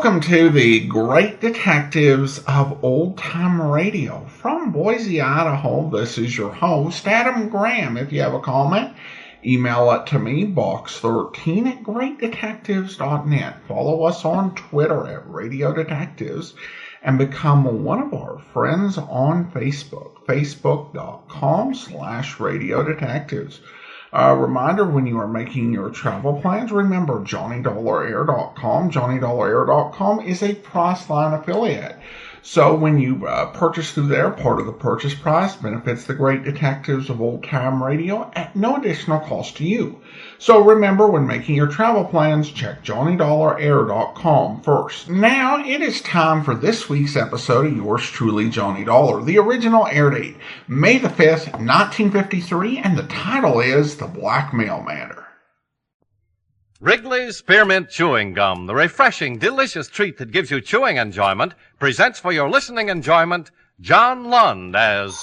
welcome to the Great Detectives of Old Time Radio. From Boise, Idaho, this is your host, Adam Graham. If you have a comment, email it to me, box13 at greatdetectives.net. Follow us on Twitter at Radio Detectives and become one of our friends on Facebook, facebook.com/Radio Detectives. A reminder, when you are making your travel plans, remember JohnnyDollarAir.com. JohnnyDollarAir.com is a Priceline affiliate. So when you purchase through there, part of the purchase price benefits the Great Detectives of Old Time Radio at no additional cost to you. So remember, when making your travel plans, check JohnnyDollarAir.com first. Now it is time for this week's episode of yours truly, Johnny Dollar. The original air date, May the 5th, 1953, and the title is The Blackmail Matter. Wrigley's Spearmint Chewing Gum, the refreshing, delicious treat that gives you chewing enjoyment, presents for your listening enjoyment John Lund as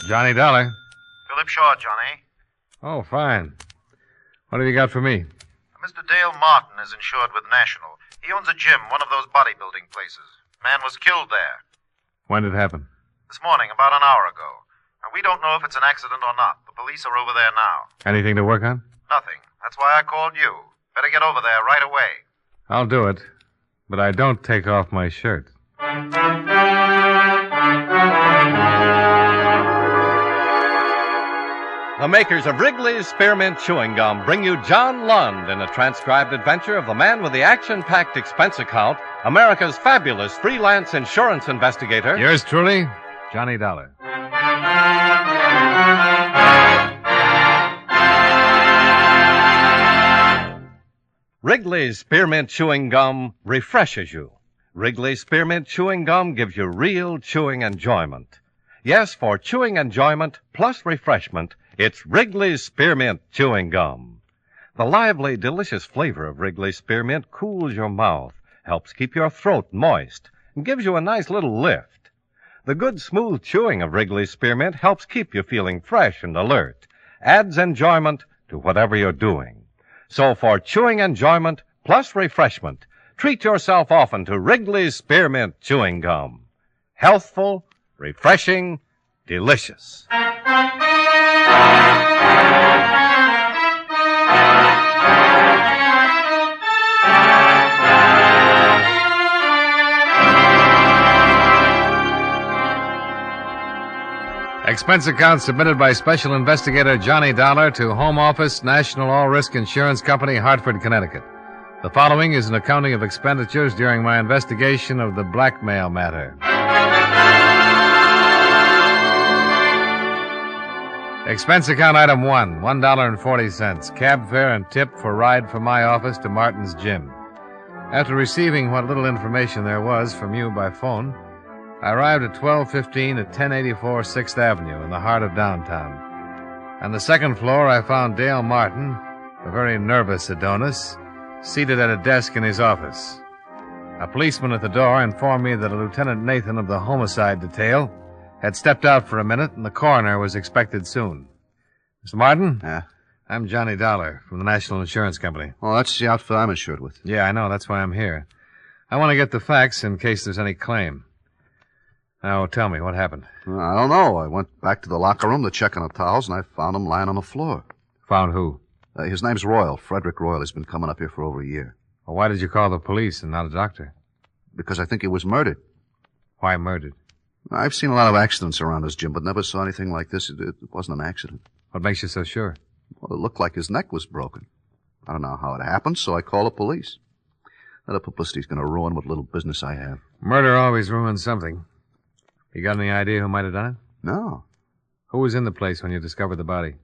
Johnny Dollar. Philip Shaw, Johnny. Oh, fine. What have you got for me? Mr. Dale Martin is insured with National. He owns a gym, one of those bodybuilding places. Man was killed there. When did it happen? This morning, about an hour ago. And we don't know if it's an accident or not. The police are over there now. Anything to work on? Nothing. That's why I called you. Better get over there right away. I'll do it, but I don't take off my shirt. the makers of Wrigley's Spearmint Chewing Gum bring you John Lund in a transcribed adventure of the man with the action-packed expense account, America's fabulous freelance insurance investigator. Yours truly, Johnny Dollar. Wrigley's Spearmint Chewing Gum refreshes you. Wrigley's Spearmint Chewing Gum gives you real chewing enjoyment. Yes, for chewing enjoyment plus refreshment, it's Wrigley's Spearmint Chewing Gum. The lively, delicious flavor of Wrigley's Spearmint cools your mouth, helps keep your throat moist, and gives you a nice little lift. The good, smooth chewing of Wrigley's Spearmint helps keep you feeling fresh and alert, adds enjoyment to whatever you're doing. So for chewing enjoyment plus refreshment, treat yourself often to Wrigley's Spearmint Chewing Gum. Healthful, refreshing, delicious. Expense account submitted by Special Investigator Johnny Dollar to Home Office, National All-Risk Insurance Company, Hartford, Connecticut. The following is an accounting of expenditures during my investigation of the Blackmail matter. Expense account item 1, $1.40. Cab fare and tip for ride from my office to Martin's gym. After receiving what little information there was from you by phone, I arrived at 1215 at 1084 6th Avenue in the heart of downtown. On the second floor, I found Dale Martin, a very nervous Adonis, seated at a desk in his office. A policeman at the door informed me that a Lieutenant Nathan of the homicide detail had stepped out for a minute and the coroner was expected soon. Mr. Martin? Yeah? I'm Johnny Dollar from the National Insurance Company. Well, that's the outfit I'm insured with. Yeah, I know. That's why I'm here. I want to get the facts in case there's any claim. Now, tell me, what happened? I don't know. I went back to the locker room to check on the towels, and I found him lying on the floor. Found who? His name's Royal, Frederick Royal. He's been coming up here for over a year. Well, why did you call the police and not a doctor? Because I think he was murdered. Why murdered? I've seen a lot of accidents around this gym, but never saw anything like this. It wasn't an accident. What makes you so sure? Well, it looked like his neck was broken. I don't know how it happened, so I called the police. Now, the publicity's going to ruin what little business I have. Murder always ruins something. You got any idea who might have done it? No. Who was in the place when you discovered the body?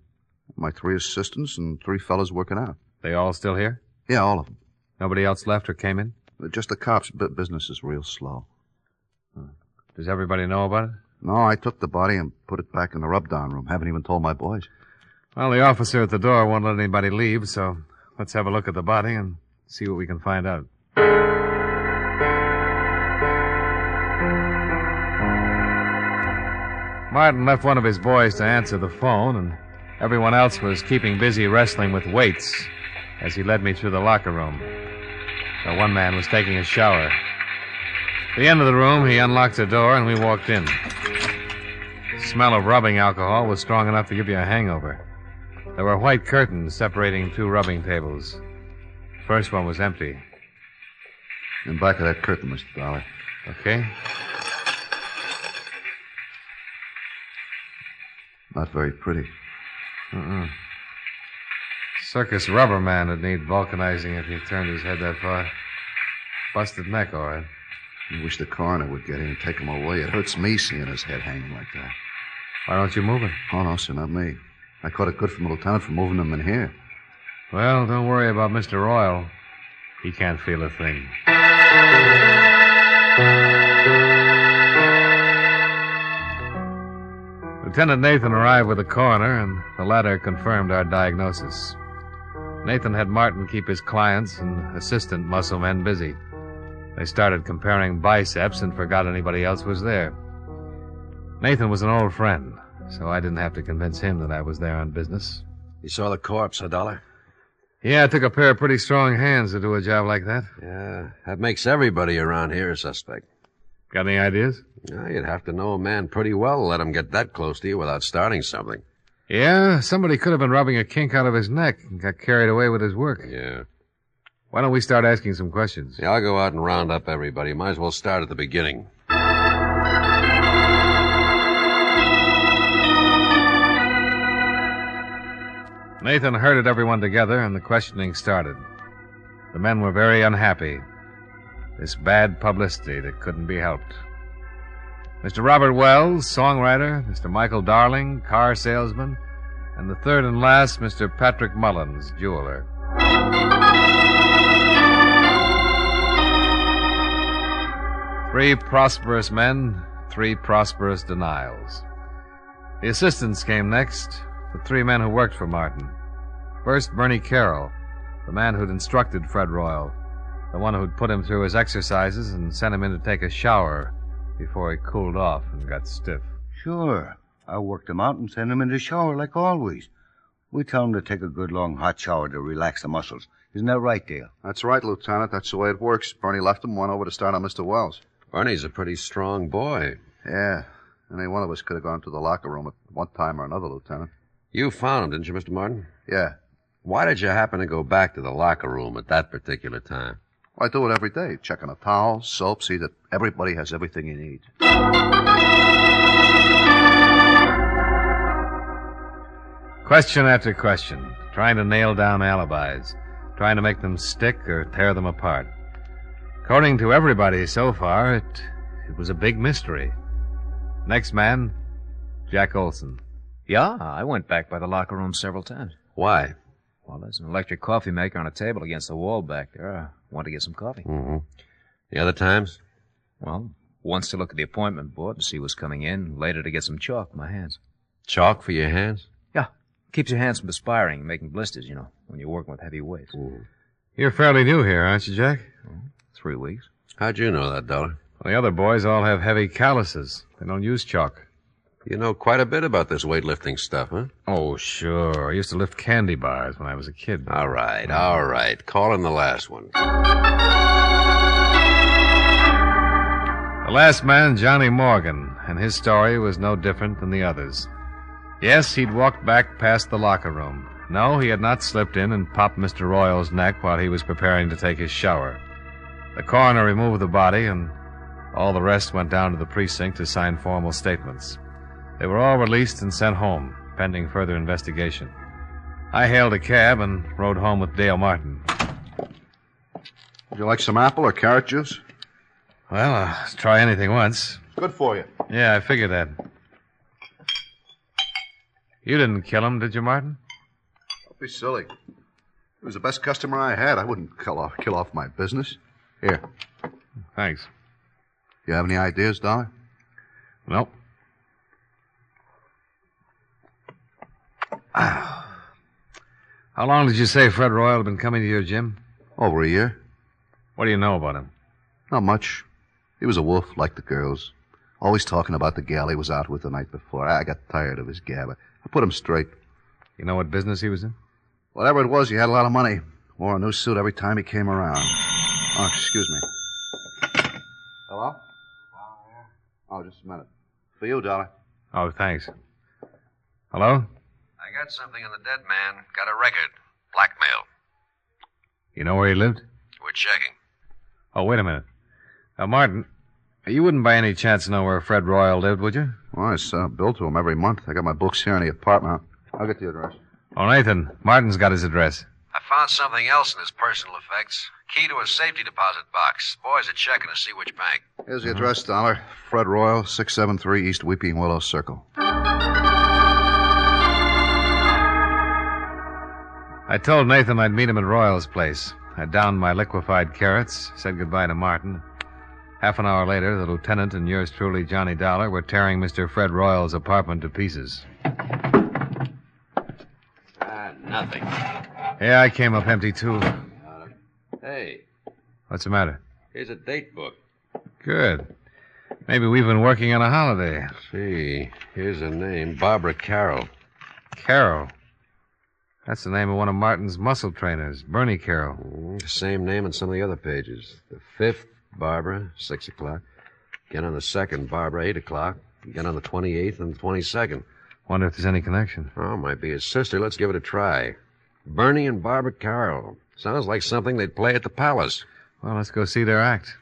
My 3 assistants and 3 fellas working out. They all still here? Yeah, all of them. Nobody else left or came in? Just the cops. Business is real slow. Does everybody know about it? No, I took the body and put it back in the rub-down room. Haven't even told my boys. Well, the officer at the door won't let anybody leave, so let's have a look at the body and see what we can find out. Martin left one of his boys to answer the phone, and everyone else was keeping busy wrestling with weights as he led me through the locker room. So one man was taking a shower. At the end of the room, he unlocked the door, and we walked in. The smell of rubbing alcohol was strong enough to give you a hangover. There were white curtains separating two rubbing tables. The first one was empty. In back of that curtain, Mr. Dollar. Okay. Not very pretty. Circus rubber man would need vulcanizing if he turned his head that far. Busted neck, all right. I wish the coroner would get in and take him away. It hurts me seeing his head hanging like that. Why don't you move him? Oh, no, sir, not me. I caught it good from the lieutenant for moving him in here. Well, don't worry about Mr. Royal. He can't feel a thing. Lieutenant Nathan arrived with the coroner, and the latter confirmed our diagnosis. Nathan had Martin keep his clients and assistant muscle men busy. They started comparing biceps and forgot anybody else was there. Nathan was an old friend, so I didn't have to convince him that I was there on business. You saw the corpse, huh, Dollar? Yeah, it took a pair of pretty strong hands to do a job like that. Yeah, that makes everybody around here a suspect. Got any ideas? You'd have to know a man pretty well to let him get that close to you without starting something. Yeah, somebody could have been rubbing a kink out of his neck and got carried away with his work. Yeah. Why don't we start asking some questions? Yeah, I'll go out and round up everybody. Might as well start at the beginning. Nathan herded everyone together, and the questioning started. The men were very unhappy. This bad publicity that couldn't be helped. Mr. Robert Wells, songwriter, Mr. Michael Darling, car salesman, and the third and last, Mr. Patrick Mullins, jeweler. Three prosperous men, three prosperous denials. The assistants came next, the three men who worked for Martin. First, Bernie Carroll, the man who'd instructed Fred Royal, the one who'd put him through his exercises and sent him in to take a shower before he cooled off and got stiff. Sure. I worked him out and sent him in the shower like always. We tell him to take a good long hot shower to relax the muscles. Isn't that right, Dale? That's right, Lieutenant. That's the way it works. Bernie left him, went over to start on Mr. Wells. Bernie's a pretty strong boy. Yeah. Any one of us could have gone to the locker room at one time or another, Lieutenant. You found him, didn't you, Mr. Martin? Yeah. Why did you happen to go back to the locker room at that particular time? Well, I do it every day. Check on a towel, soap, see that everybody has everything he needs. Question after question, trying to nail down alibis, trying to make them stick or tear them apart. According to everybody so far, it was a big mystery. Next man, Jack Olson. Yeah, I went back by the locker room several times. Why? Well, there's an electric coffee maker on a table against the wall back there. I want to get some coffee. Mm-hmm. The other times? Well, once to look at the appointment board to see who's coming in, later to get some chalk for my hands. Chalk for your hands? Yeah. Keeps your hands from perspiring and making blisters, you know, when you're working with heavy weights. Mm. You're fairly new here, aren't you, Jack? 3 weeks. How'd you know that, Dollar? Well, the other boys all have heavy calluses. They don't use chalk. You know quite a bit about this weightlifting stuff, huh? Oh, sure. I used to lift candy bars when I was a kid. All right, all right. Call in the last one. The last man, Johnny Morgan, and his story was no different than the others. Yes, he'd walked back past the locker room. No, he had not slipped in and popped Mr. Royal's neck while he was preparing to take his shower. The coroner removed the body, and all the rest went down to the precinct to sign formal statements. They were all released and sent home, pending further investigation. I hailed a cab and rode home with Dale Martin. Would you like some apple or carrot juice? Well, I'll try anything once. Good for you. Yeah, I figured that. You didn't kill him, did you, Martin? Don't be silly. He was the best customer I had. I wouldn't kill off my business. Here. Thanks. You have any ideas, Dollar? Nope. How long did you say Fred Royal had been coming to your gym? Over a year. What do you know about him? Not much. He was a wolf, like the girls. Always talking about the gal he was out with the night before. I got tired of his gab. I put him straight. You know what business he was in? Whatever it was, he had a lot of money. Wore a new suit every time he came around. Oh, excuse me. Hello? Oh, just a minute. For you, dollar. Oh, thanks. Hello? I got something on the dead man. Got a record. Blackmail. You know where he lived? We're checking. Oh, wait a minute. Martin, you wouldn't by any chance know where Fred Royal lived, would you? Well, I bill to him every month. I got my books here in the apartment. I'll get the address. Oh, Nathan, Martin's got his address. I found something else in his personal effects. Key to a safety deposit box. Boys are checking to see which bank. Here's the address, dollar. Fred Royal, 673 East Weeping Willow Circle. I told Nathan I'd meet him at Royal's place. I downed my liquefied carrots, said goodbye to Martin. Half an hour later, the lieutenant and yours truly, Johnny Dollar, were tearing Mr. Fred Royal's apartment to pieces. Nothing. Yeah, I came up empty, too. Hey, What's the matter? here's a date book. Good. Maybe we've been working on a holiday. See, here's a name. Barbara Carroll. Carroll. That's the name of one of Martin's muscle trainers, Bernie Carroll. Same name on some of the other pages. The 5th, Barbara, 6 o'clock. Again on the 2nd, Barbara, 8 o'clock. Again on the 28th and the 22nd. Wonder if there's any connection. Oh, might be his sister. Let's give it a try. Bernie and Barbara Carroll. Sounds like something they'd play at the Palace. Well, let's go see their act.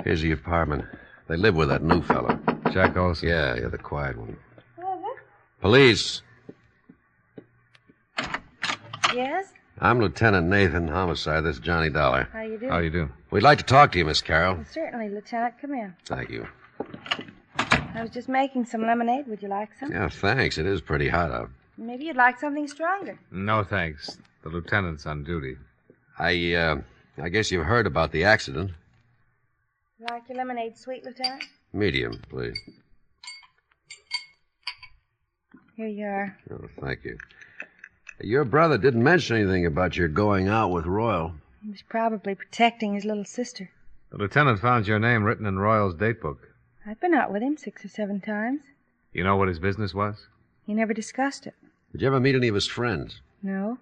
Here's the apartment. They live with that new fella. Jack Olson. Yeah, the quiet one. Police. Yes? I'm Lieutenant Nathan, homicide. This is Johnny Dollar. How you doing? How do you do? We'd like to talk to you, Miss Carroll. Well, certainly, Lieutenant. Come in. Thank you. I was just making some lemonade. Would you like some? Yeah, thanks. It is pretty hot out. Maybe you'd like something stronger. No, thanks. The lieutenant's on duty. I guess you've heard about the accident. Like your lemonade sweet, Lieutenant? Medium, please. Here you are. Oh, thank you. Your brother didn't mention anything about your going out with Royal. He was probably protecting his little sister. The lieutenant found your name written in Royal's date book. I've been out with him 6 or 7 times. You know what his business was? He never discussed it. Did you ever meet any of his friends? No.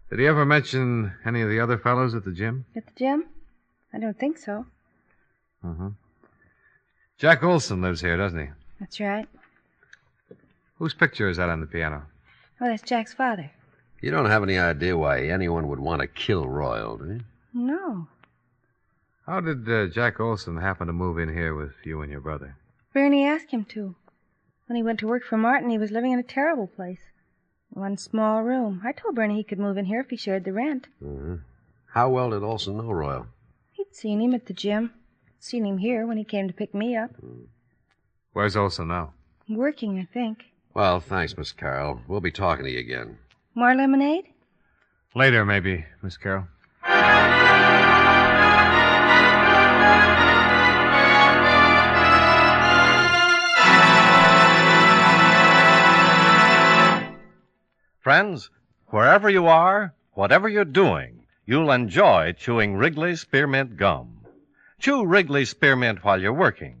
Did he ever mention any of the other fellows at the gym? At the gym? I don't think so. Uh-huh. Jack Olson lives here, doesn't he? That's right. Whose picture is that on the piano? Oh, that's Jack's father. You don't have any idea why anyone would want to kill Royal, do you? No. How did Jack Olson happen to move in here with you and your brother? Bernie asked him to. When he went to work for Martin, he was living in a terrible place. One small room. I told Bernie he could move in here if he shared the rent. Mm-hmm. How well did Olson know Royal? He'd seen him at the gym. Seen him here when he came to pick me up. Where's Olson now? Working, I think. Well, thanks, Miss Carroll. We'll be talking to you again. More lemonade? Later, maybe, Miss Carroll. Friends, wherever you are, whatever you're doing, you'll enjoy chewing Wrigley's Spearmint Gum. Chew Wrigley's Spearmint while you're working.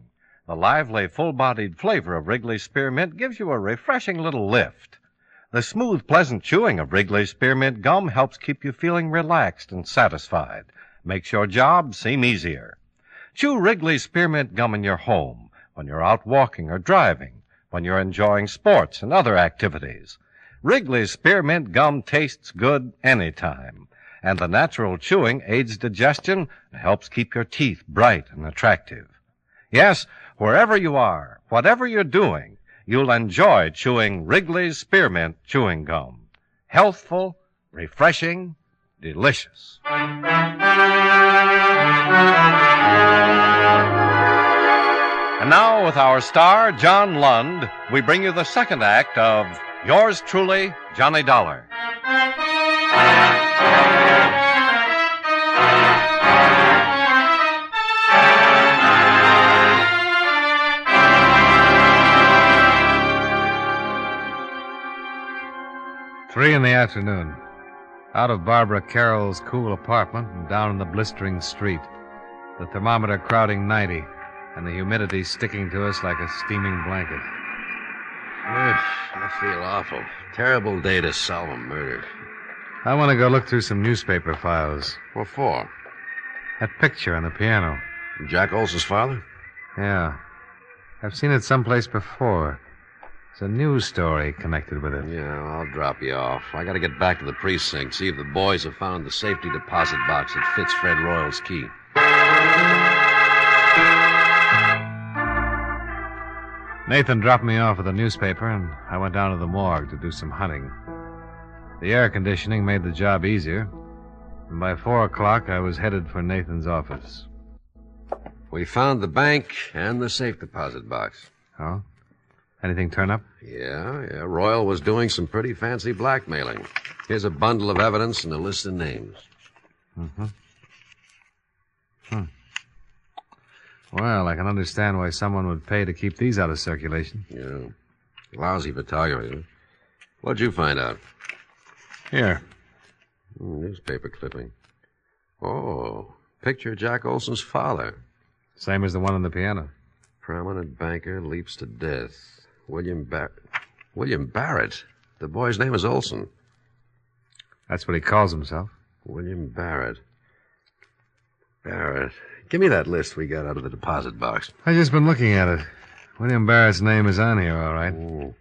The lively, full-bodied flavor of Wrigley's Spearmint gives you a refreshing little lift. The smooth, pleasant chewing of Wrigley's Spearmint Gum helps keep you feeling relaxed and satisfied. Makes your job seem easier. Chew Wrigley's Spearmint Gum in your home, when you're out walking or driving, when you're enjoying sports and other activities. Wrigley's Spearmint Gum tastes good anytime, and the natural chewing aids digestion and helps keep your teeth bright and attractive. Yes, wherever you are, whatever you're doing, you'll enjoy chewing Wrigley's Spearmint Chewing Gum. Healthful, refreshing, delicious. And now, with our star, John Lund, we bring you the second act of Yours Truly, Johnny Dollar. Three in the afternoon. Out of Barbara Carroll's cool apartment and down in the blistering street. The thermometer crowding 90 and the humidity sticking to us like a steaming blanket. I feel awful. Terrible day to solve a murder. I want to go look through some newspaper files. What for? That picture on the piano. Jack Olson's father? Yeah. I've seen it someplace before. There's a news story connected with it. Yeah, I'll drop you off. I gotta get back to the precinct, see if the boys have found the safety deposit box that fits Fred Royal's key. Nathan dropped me off at the newspaper, and I went down to the morgue to do some hunting. The air conditioning made the job easier, and by 4 o'clock I was headed for Nathan's office. We found the bank and the safe deposit box. Oh? Anything turn up? Yeah. Royal was doing some pretty fancy blackmailing. Here's a bundle of evidence and a list of names. Mm-hmm. Well, I can understand why someone would pay to keep these out of circulation. Yeah. Lousy photography. What'd you find out? Here. Newspaper clipping. Oh, picture of Jack Olson's father. Same as the one on the piano. Prominent banker leaps to death. William Barrett. The boy's name is Olson. That's what he calls himself. William Barrett. Give me that list we got out of the deposit box. I've just been looking at it. William Barrett's name is on here, all right. Ooh.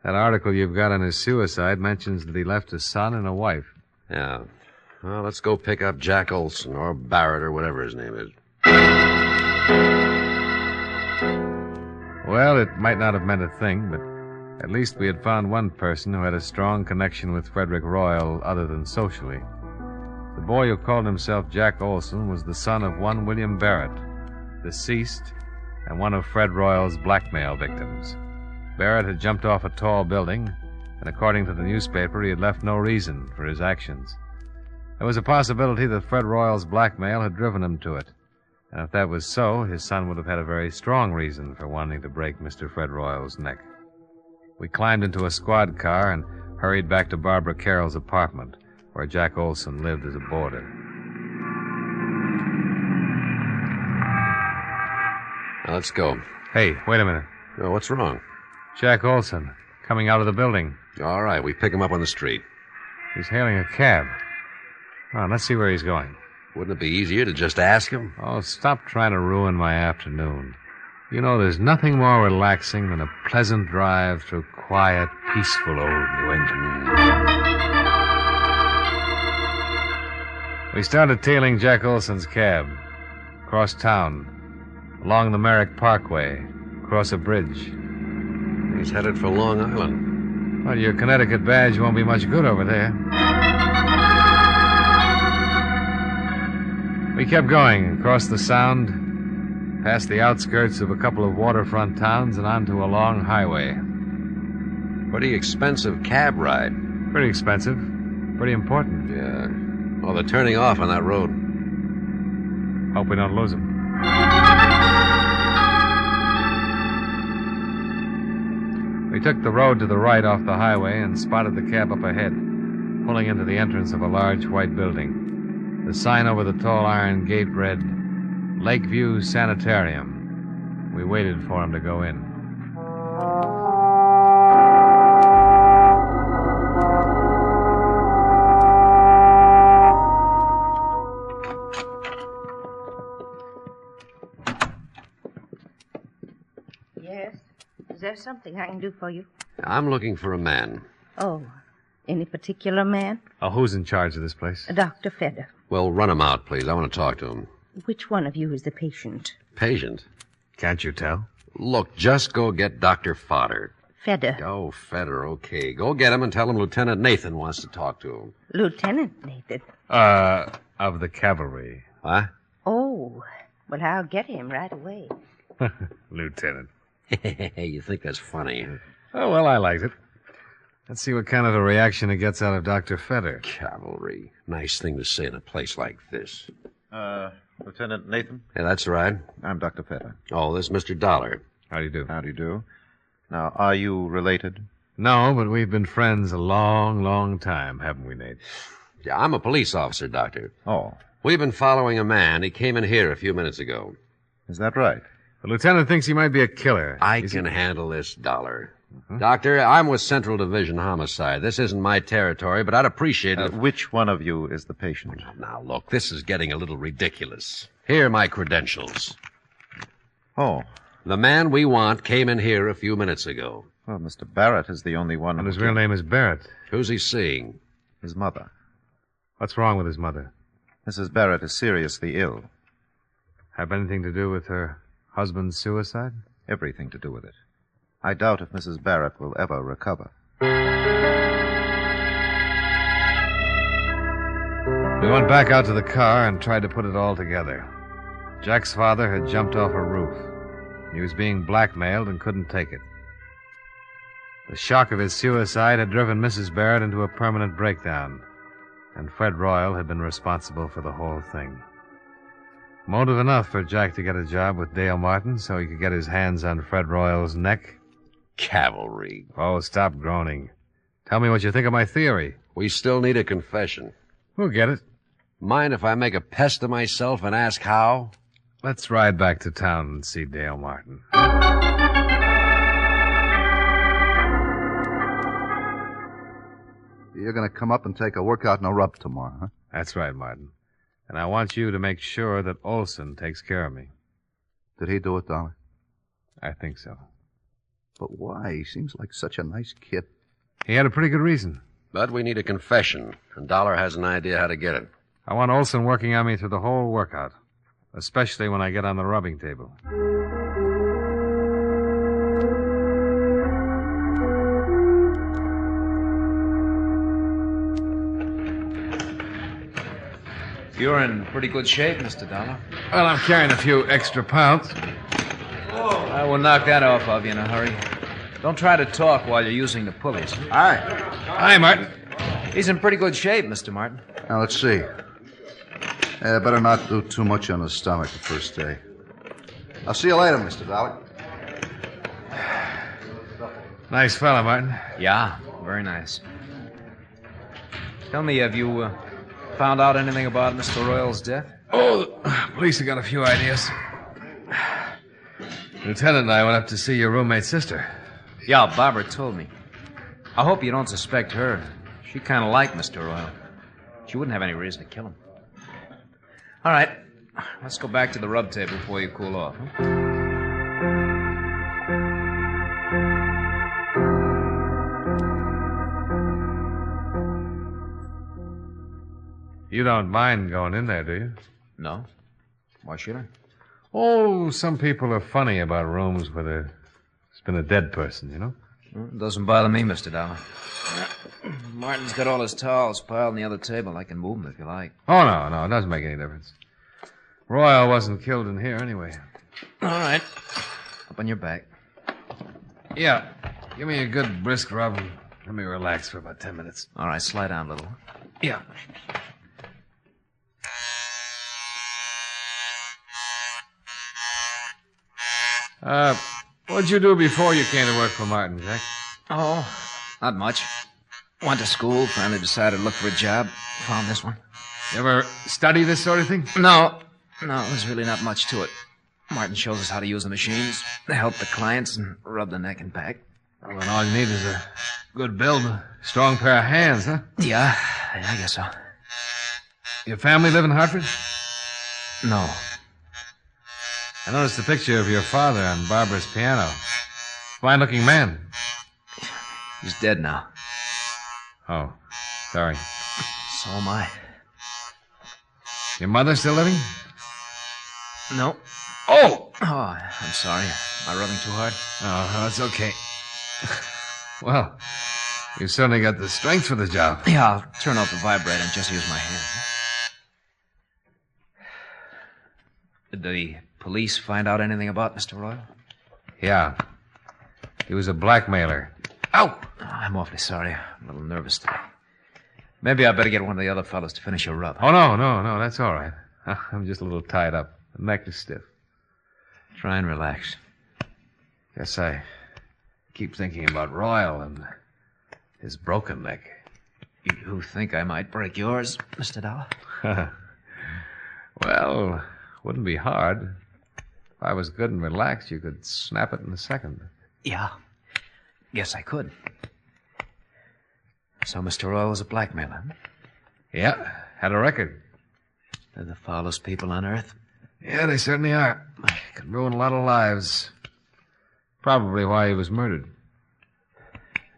That article you've got on his suicide mentions that he left a son and a wife. Yeah. Well, let's go pick up Jack Olson, or Barrett, or whatever his name is. Well, it might not have meant a thing, but at least we had found one person who had a strong connection with Frederick Royal other than socially. The boy who called himself Jack Olson was the son of one William Barrett, deceased, and one of Fred Royal's blackmail victims. Barrett had jumped off a tall building, and according to the newspaper, he had left no reason for his actions. There was a possibility that Fred Royal's blackmail had driven him to it. And if that was so, his son would have had a very strong reason for wanting to break Mr. Fred Royal's neck. We climbed into a squad car and hurried back to Barbara Carroll's apartment, where Jack Olson lived as a boarder. Now, let's go. Hey, wait a minute. Oh, what's wrong? Jack Olson, coming out of the building. All right, we pick him up on the street. He's hailing a cab. Oh, let's see where he's going. Wouldn't it be easier to just ask him? Oh, stop trying to ruin my afternoon. You know, there's nothing more relaxing than a pleasant drive through quiet, peaceful old New England. We started tailing Jack Olson's cab. Across town. Along the Merrick Parkway. Across a bridge. He's headed for Long Island. Well, your Connecticut badge won't be much good over there. We kept going across the Sound, past the outskirts of a couple of waterfront towns and onto a long highway. Pretty expensive cab ride. Pretty expensive. Pretty important. Yeah. Oh, they're turning off on that road. Hope we don't lose them. We took the road to the right off the highway and spotted the cab up ahead, pulling into the entrance of a large white building. The sign over the tall iron gate read, Lakeview Sanitarium. We waited for him to go in. Yes? Is there something I can do for you? I'm looking for a man. Oh, any particular man? Oh, who's in charge of this place? Dr. Fedder. Well, run him out, please. I want to talk to him. Which one of you is the patient? Patient? Can't you tell? Look, just go get Dr. Fodder. Fedder. Oh, Fedder, okay. Go get him and tell him Lieutenant Nathan wants to talk to him. Lieutenant Nathan? Of the cavalry. What? Oh, well, I'll get him right away. Lieutenant. You think that's funny, huh? Oh, well, I liked it. Let's see what kind of a reaction it gets out of Dr. Fedder. Cavalry. Nice thing to say in a place like this. Lieutenant Nathan? Yeah, that's right. I'm Dr. Fedder. Oh, this is Mr. Dollar. How do you do? How do you do? Now, are you related? No, but we've been friends a long, long time, haven't we, Nate? Yeah, I'm a police officer, Doctor. Oh, We've been following a man. He came in here a few minutes ago. is that right? The lieutenant thinks he might be a killer. I can handle this, Dollar. Doctor, I'm with Central Division Homicide. This isn't my territory, but I'd appreciate it. Which one of you is the patient? Now, look, this is getting a little ridiculous. Here are my credentials. Oh. The man we want came in here a few minutes ago. Well, Mr. Barrett is the only one. And his real name is Barrett. Who's he seeing? His mother. What's wrong with his mother? Mrs. Barrett is seriously ill. Have anything to do with her husband's suicide? Everything to do with it. I doubt if Mrs. Barrett will ever recover. We went back out to the car and tried to put it all together. Jack's father had jumped off a roof. He was being blackmailed and couldn't take it. The shock of his suicide had driven Mrs. Barrett into a permanent breakdown, and Fred Royal had been responsible for the whole thing. Motive enough for Jack to get a job with Dale Martin so he could get his hands on Fred Royal's neck. Cavalry. Oh, stop groaning. Tell me what you think of my theory. We still need a confession. We'll get it. Mind if I make a pest of myself and ask how? Let's ride back to town and see Dale Martin. You're going to come up and take a workout and a rub tomorrow, huh? That's right, Martin. And I want you to make sure that Olson takes care of me. Did he do it, Dollar? I think so. But why? He seems like such a nice kid. He had a pretty good reason. But we need a confession, and Dollar has an idea how to get it. I want Olson working on me through the whole workout, especially when I get on the rubbing table. You're in pretty good shape, Mr. Dollar. Well, I'm carrying a few extra pounds. I will knock that off of you in a hurry. Don't try to talk while you're using the pulleys. Hi. Hi, Martin. He's in pretty good shape, Mr. Martin. Now, let's see. Better not do too much on the stomach the first day. I'll see you later, Mr. Dollar. Nice fella, Martin. Yeah, very nice. Tell me, have you found out anything about Mr. Royal's death? Oh, the police have got a few ideas. Lieutenant and I went up to see your roommate's sister. Yeah, Barbara told me. I hope you don't suspect her. She kind of liked Mr. Royal. She wouldn't have any reason to kill him. All right, let's go back to the rub table before you cool off. Huh? You don't mind going in there, do you? No. Why should I? Oh, some people are funny about rooms where there's been a dead person, you know? Well, it doesn't bother me, Mr. Dollar. Martin's got all his towels piled on the other table. I can move them if you like. Oh, no, it doesn't make any difference. Royal wasn't killed in here anyway. All right. Up on your back. Yeah. Give me a good brisk rub and let me relax for about 10 minutes. All right, slide down a little. Yeah. What'd you do before you came to work for Martin, Jack? Oh, not much. Went to school, finally decided to look for a job. Found this one. You ever study this sort of thing? No, there's really not much to it. Martin shows us how to use the machines, help the clients, and rub the neck and back. Well, then all you need is a good build, a strong pair of hands, huh? Yeah, I guess so. Your family live in Hartford? No. I noticed a picture of your father on Barbara's piano. Fine-looking man. He's dead now. Oh, sorry. So am I. Your mother still living? No. Oh, I'm sorry. Am I rubbing too hard? Oh, that's okay. Well, you certainly got the strength for the job. Yeah, I'll turn off the vibrator and just use my hand. Did the police find out anything about Mr. Royal? Yeah. He was a blackmailer. Ow! I'm awfully sorry. I'm a little nervous today. Maybe I better get one of the other fellows to finish your rub. Oh, no, that's all right. I'm just a little tied up. The neck is stiff. Try and relax. Guess I keep thinking about Royal and his broken neck. You think I might break yours, Mr. Dollar? Well, wouldn't be hard. If I was good and relaxed, you could snap it in a second. Yeah. Guess I could. So Mr. Royal was a blackmailer, huh? Yeah, had a record. They're the foulest people on earth. Yeah, they certainly are. Could ruin a lot of lives. Probably why he was murdered.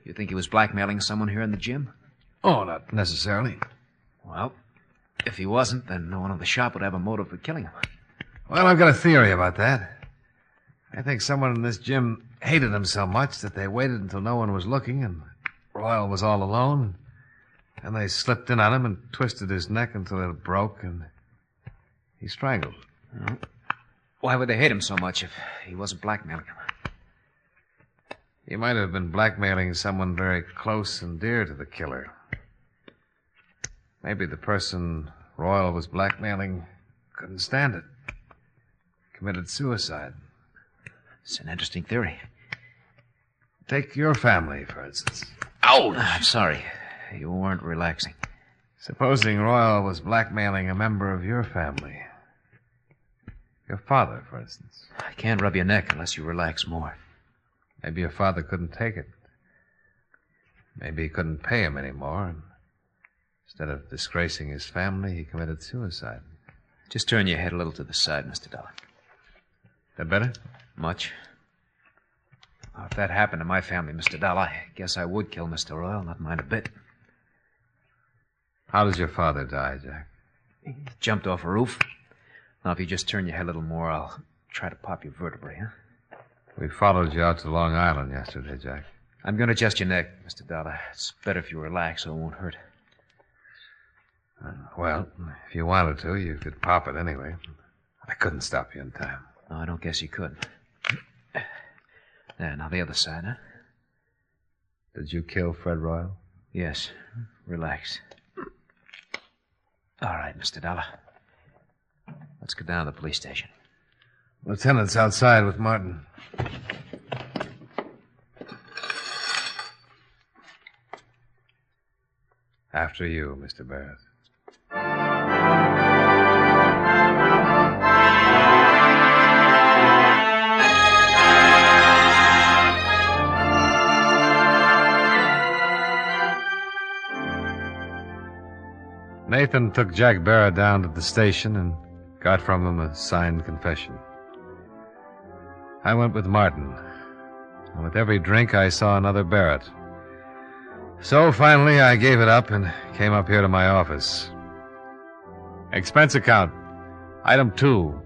You think he was blackmailing someone here in the gym? Oh, not necessarily. Well, if he wasn't, then no one in the shop would have a motive for killing him. Well, I've got a theory about that. I think someone in this gym hated him so much that they waited until no one was looking and Royal was all alone. And they slipped in on him and twisted his neck until it broke and he strangled. Well, why would they hate him so much if he wasn't blackmailing him? He might have been blackmailing someone very close and dear to the killer. Maybe the person Royal was blackmailing couldn't stand it. Committed suicide. It's an interesting theory. Take your family, for instance. Ouch! I'm sorry. You weren't relaxing. Supposing Royal was blackmailing a member of your family. Your father, for instance. I can't rub your neck unless you relax more. Maybe your father couldn't take it. Maybe he couldn't pay him anymore. And instead of disgracing his family, he committed suicide. Just turn your head a little to the side, Mr. Dollar. That better? Much. Well, if that happened to my family, Mr. Dollar, I guess I would kill Mr. Royal, not mind a bit. How does your father die, Jack? He jumped off a roof. Now, if you just turn your head a little more, I'll try to pop your vertebrae, huh? We followed you out to Long Island yesterday, Jack. I'm going to adjust your neck, Mr. Dollar. It's better if you relax so it won't hurt. Well, if you wanted to, you could pop it anyway. I couldn't stop you in time. No, I don't guess you could. There, now the other side, huh? Did you kill Fred Royal? Yes. Relax. All right, Mr. Dollar. Let's go down to the police station. Lieutenant's outside with Martin. After you, Mr. Barrett. Nathan took Jack Barrett down to the station and got from him a signed confession. I went with Martin, and with every drink I saw another Barrett. So finally I gave it up and came up here to my office. Expense account. Item 2,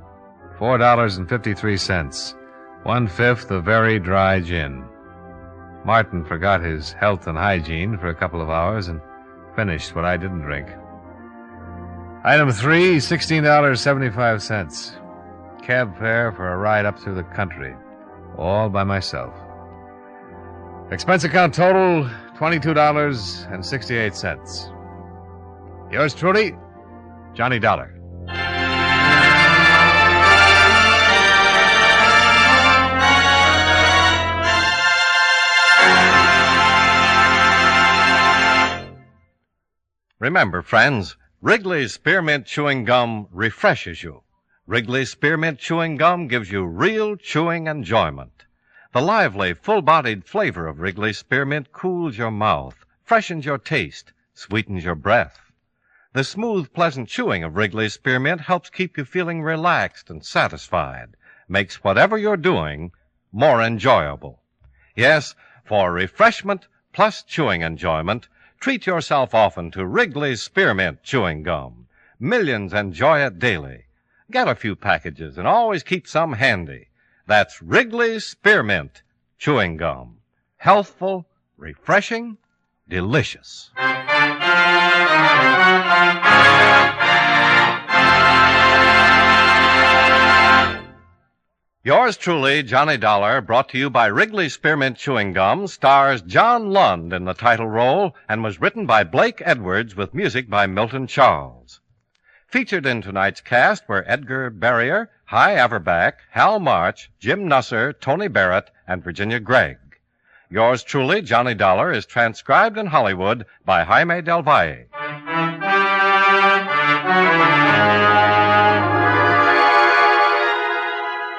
$4.53. 1/5 of very dry gin. Martin forgot his health and hygiene for a couple of hours and finished what I didn't drink. Item 3, $16.75. Cab fare for a ride up through the country, all by myself. Expense account total, $22.68. Yours truly, Johnny Dollar. Remember, friends, Wrigley's Spearmint Chewing Gum refreshes you. Wrigley's Spearmint Chewing Gum gives you real chewing enjoyment. The lively, full-bodied flavor of Wrigley's Spearmint cools your mouth, freshens your taste, sweetens your breath. The smooth, pleasant chewing of Wrigley's Spearmint helps keep you feeling relaxed and satisfied, makes whatever you're doing more enjoyable. Yes, for refreshment plus chewing enjoyment, treat yourself often to Wrigley's Spearmint Chewing Gum. Millions enjoy it daily. Get a few packages and always keep some handy. That's Wrigley's Spearmint Chewing Gum. Healthful, refreshing, delicious. Yours truly, Johnny Dollar, brought to you by Wrigley's Spearmint Chewing Gum, stars John Lund in the title role and was written by Blake Edwards with music by Milton Charles. Featured in tonight's cast were Edgar Barrier, Hy Averback, Hal March, Jim Nusser, Tony Barrett, and Virginia Gregg. Yours truly, Johnny Dollar, is transcribed in Hollywood by Jaime Del Valle.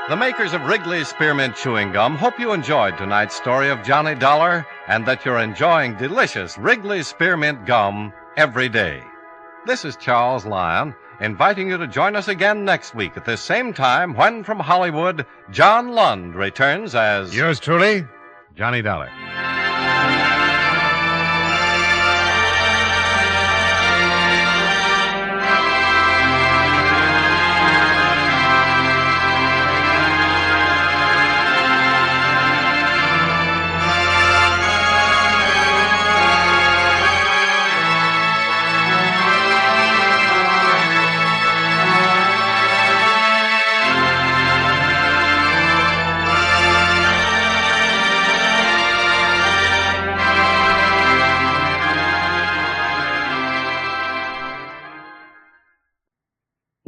The makers of Wrigley's Spearmint Chewing Gum hope you enjoyed tonight's story of Johnny Dollar and that you're enjoying delicious Wrigley's Spearmint Gum every day. This is Charles Lyon, inviting you to join us again next week at this same time when, from Hollywood, John Lund returns as... Yours truly, Johnny Dollar.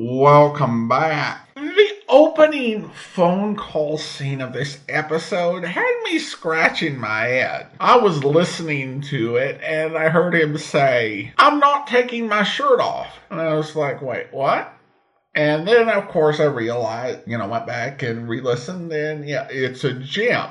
Welcome back. The opening phone call scene of this episode had me scratching my head. I was listening to it and I heard him say, "I'm not taking my shirt off." And I was like, wait, what? And then, of course, I realized, went back and re-listened, and yeah, it's a Jim.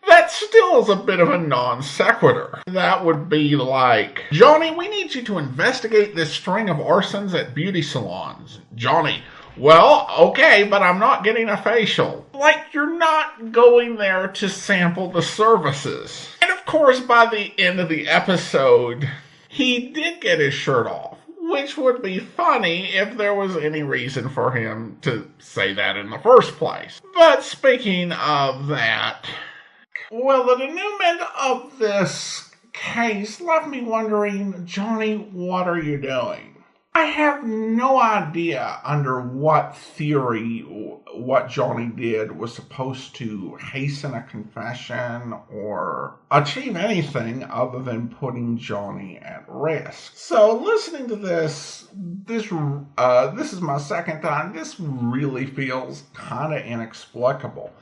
That still is a bit of a non sequitur. That would be like, "Johnny, we need you to investigate this string of arsons at beauty salons." Johnny, "Well, okay, but I'm not getting a facial." Like, you're not going there to sample the services. And of course, by the end of the episode, he did get his shirt off, which would be funny if there was any reason for him to say that in the first place. But speaking of that... well, the denouement of this case left me wondering, Johnny, what are you doing? I have no idea under what theory what Johnny did was supposed to hasten a confession or achieve anything other than putting Johnny at risk. So listening to this is my second time. This really feels kind of inexplicable.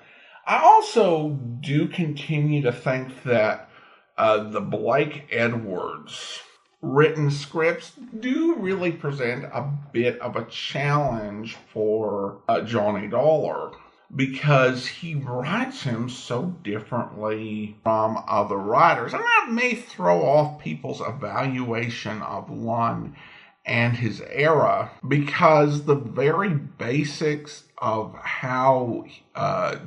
I also do continue to think that the Blake Edwards written scripts do really present a bit of a challenge for Johnny Dollar, because he writes him so differently from other writers. And that may throw off people's evaluation of Lund and his era, because the very basics of how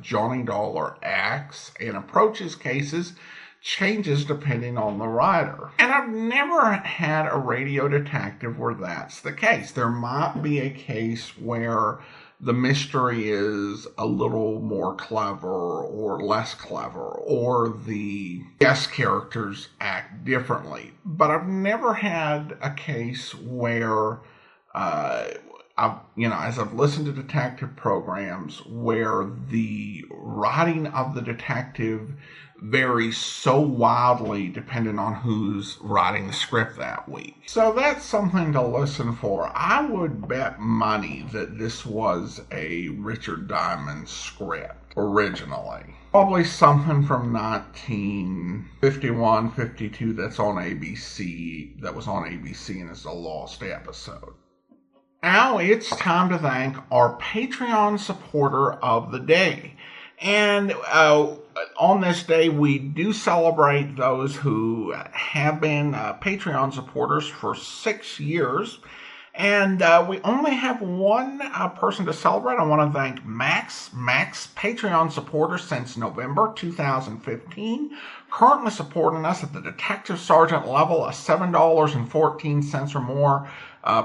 Johnny Dollar acts and approaches cases changes depending on the writer. And I've never had a radio detective where that's the case. There might be a case where the mystery is a little more clever or less clever, or the guest characters act differently. But I've never had a case where as I've listened to detective programs, where the writing of the detective varies so wildly depending on who's writing the script that week. So that's something to listen for. I would bet money that this was a Richard Diamond script originally. Probably something from 1951, 52 that was on ABC and is a lost episode. Now it's time to thank our Patreon supporter of the day. And on this day, we do celebrate those who have been Patreon supporters for 6 years. And we only have one person to celebrate. I want to thank Max. Max, Patreon supporter since November 2015. Currently supporting us at the Detective Sergeant level of $7.14 or more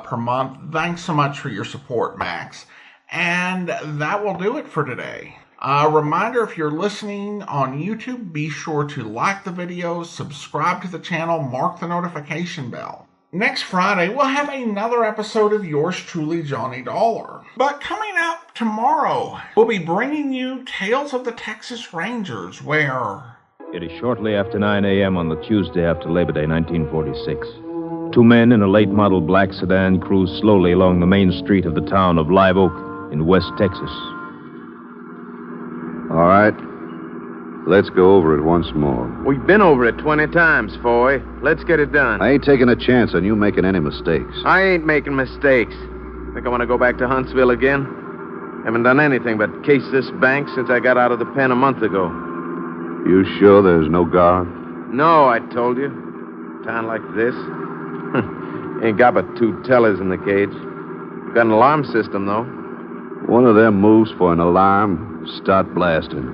per month. Thanks so much for your support, Max. And that will do it for today. A reminder, if you're listening on YouTube, be sure to like the videos, subscribe to the channel, mark the notification bell. Next Friday, we'll have another episode of yours truly, Johnny Dollar. But coming up tomorrow, we'll be bringing you Tales of the Texas Rangers, where... It is shortly after 9 a.m. on the Tuesday after Labor Day, 1946. Two men in a late-model black sedan cruise slowly along the main street of the town of Live Oak in West Texas. All right. Let's go over it once more. We've been over it 20 times, Foy. Let's get it done. I ain't taking a chance on you making any mistakes. I ain't making mistakes. Think I want to go back to Huntsville again? Haven't done anything but case this bank since I got out of the pen a month ago. You sure there's no guard? No, I told you. Town like this. Ain't got but 2 tellers in the cage. Got an alarm system, though. One of them moves for an alarm, start blasting.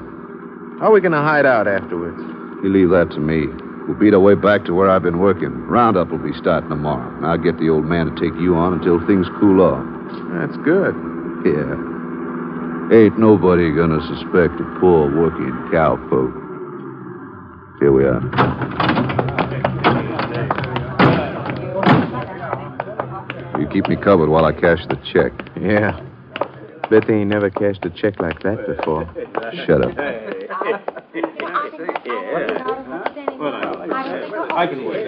How are we going to hide out afterwards? You leave that to me. We'll beat our way back to where I've been working. Roundup will be starting tomorrow. And I'll get the old man to take you on until things cool off. That's good. Yeah. Ain't nobody gonna suspect a poor working cowpoke. Here we are. You keep me covered while I cash the check. Yeah. Bet they ain't never cashed a check like that before. Shut up.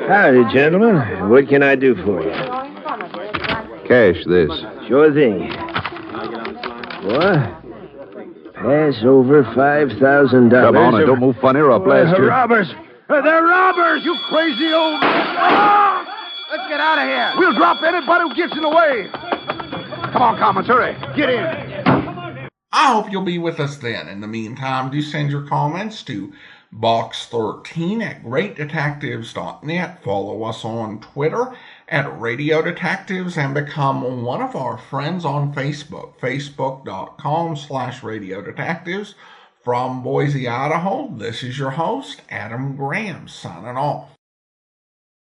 Howdy, gentlemen. What can I do for you? Cash this. Sure thing. What? Pass over $5,000. Come on, and don't move funny or I'll blast you. Robbers! They're robbers, you crazy old... Oh! Let's get out of here. We'll drop anybody who gets in the way. Come on, Commons, hurry. Get in. I hope you'll be with us then. In the meantime, do send your comments to box13@greatdetectives.net. Follow us on Twitter @Radio Detectives and become one of our friends on Facebook, facebook.com/Radio Detectives. From Boise, Idaho, this is your host, Adam Graham, signing off.